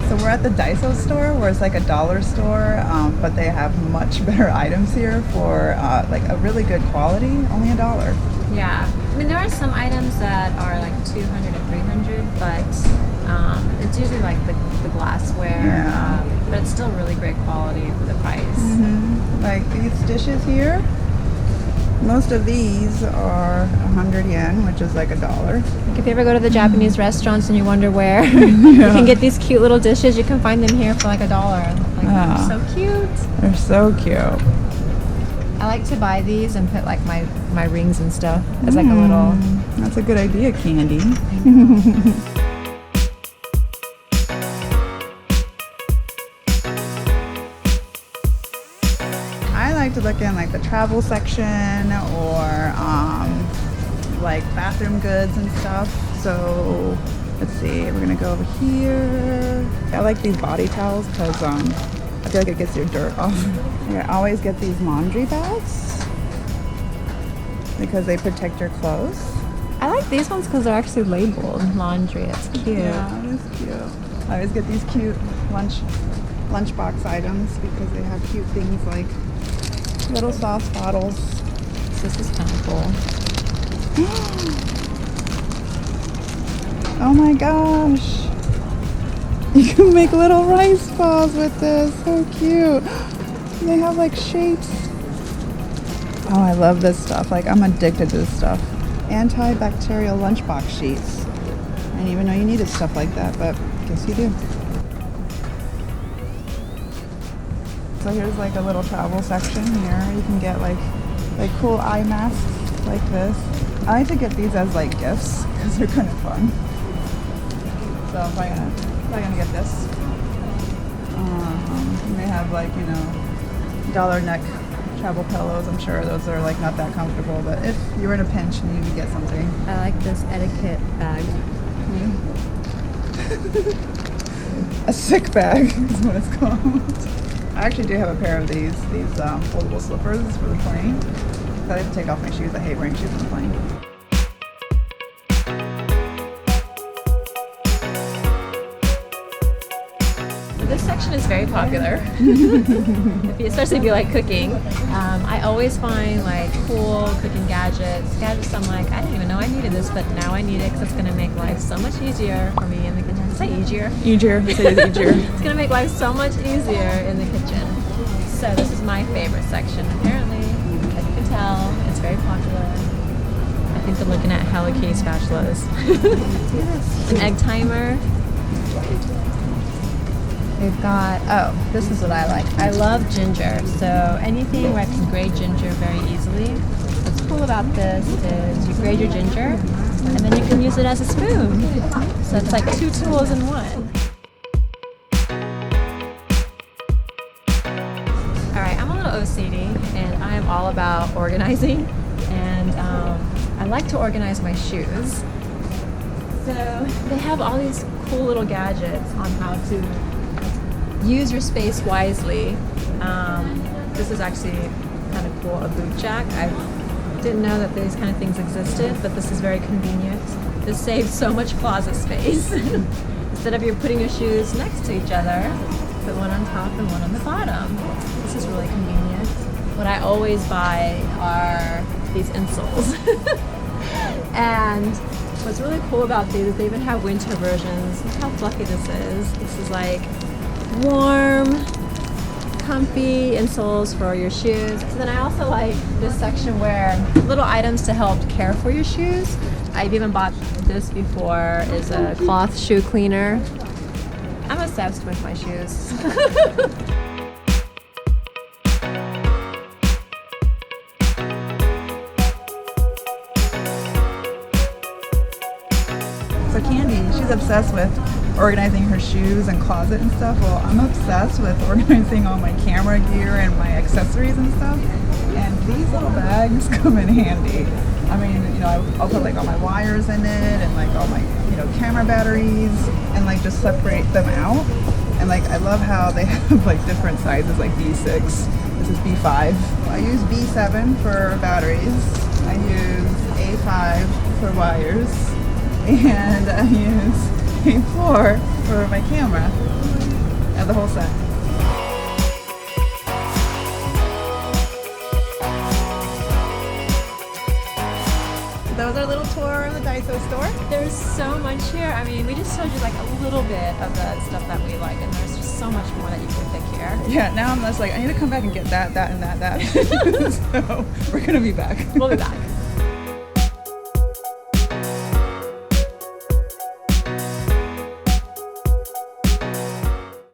So we're at the Daiso store, where it's like a dollar store, but they have much better items here for like a really good quality, only $1. Yeah, I mean there are some items that are like 200 and 300, but it's usually like the glassware, Yeah. but it's still really great quality for the price. Like these dishes here, most of these are 100 yen, which is like $1. Like if you ever go to the Japanese restaurants and you wonder where you can get these cute little dishes, you can find them here for like $1. Like they're so cute. They're so cute. I like to buy these and put like my rings and stuff as like a little. That's a good idea, Candy. I like to look in like the travel section or like bathroom goods and stuff. So let's see, we're gonna go over here. I like these body towels because I feel like it gets your dirt off. I always get these laundry bags because they protect your clothes. I like these ones because they're actually labeled laundry. It's cute. Yeah, it is cute. I always get these cute lunchbox items because they have cute things like little sauce bottles. This is kind of cool. Oh my gosh. You can make little rice balls with this. So cute. They have like shapes. Oh, I love this stuff. Like I'm addicted to this stuff. Antibacterial lunchbox sheets. I didn't even know you needed stuff like that, but I guess you do. So here's like a little travel section here. You can get like cool eye masks like this. I like to get these as like gifts because they're kind of fun. So I'm probably gonna get this. They have like, you know, dollar neck travel pillows. I'm sure those are like not that comfortable, but if you're in a pinch and you need to get something. I like this etiquette bag. A sick bag is what it's called. I actually do have a pair of these foldable slippers for the plane. I have to take off my shoes. I hate wearing shoes on the plane. This section is very popular, especially if you like cooking. I always find like cool cooking gadgets I'm like, I didn't even know I needed this, but now I need it because it's going to make life so much easier for me in the kitchen. Say easier. Easier. It's easier. It's going to make life so much easier in the kitchen. So this is my favorite section. Apparently, as you can tell, it's very popular. I think they're looking at Hello Kitty spatulas. An egg timer. We've got, oh, this is what I like. I love ginger, so anything where I can grate ginger very easily. What's cool about this is you grate your ginger, and then you can use it as a spoon. So it's like 2 tools in one. Alright, I'm a little OCD, and I am all about organizing, and I like to organize my shoes. So they have all these cool little gadgets on how to use your space wisely. This is actually kind of cool, a boot jack. I didn't know that these kind of things existed, but this is very convenient. This saves so much closet space. Instead of you putting your shoes next to each other, put one on top and one on the bottom. This is really convenient. What I always buy are these insoles. And what's really cool about these is they even have winter versions. Look how fluffy this is. This is like warm, comfy insoles for your shoes. So then I also like this section where little items to help care for your shoes. I've even bought this before, is a cloth shoe cleaner. I'm obsessed with my shoes. So Candy, she's obsessed with organizing her shoes and closet and stuff. Well, I'm obsessed with organizing all my camera gear and my accessories and stuff. And these little bags come in handy. I mean, you know, I'll put like all my wires in it and like all my, you know, camera batteries and like just separate them out. And like, I love how they have like different sizes, like B6. This is B5. I use B7 for batteries. I use A5 for wires. And I use A4 for my camera. Yeah, the whole set. That was our little tour of the Daiso store. There's so much here. I mean, we just showed you like a little bit of the stuff that we like, and there's just so much more that you can pick here. Yeah, now I'm just like, I need to come back and get that, and that. So we're gonna be back. We'll be back.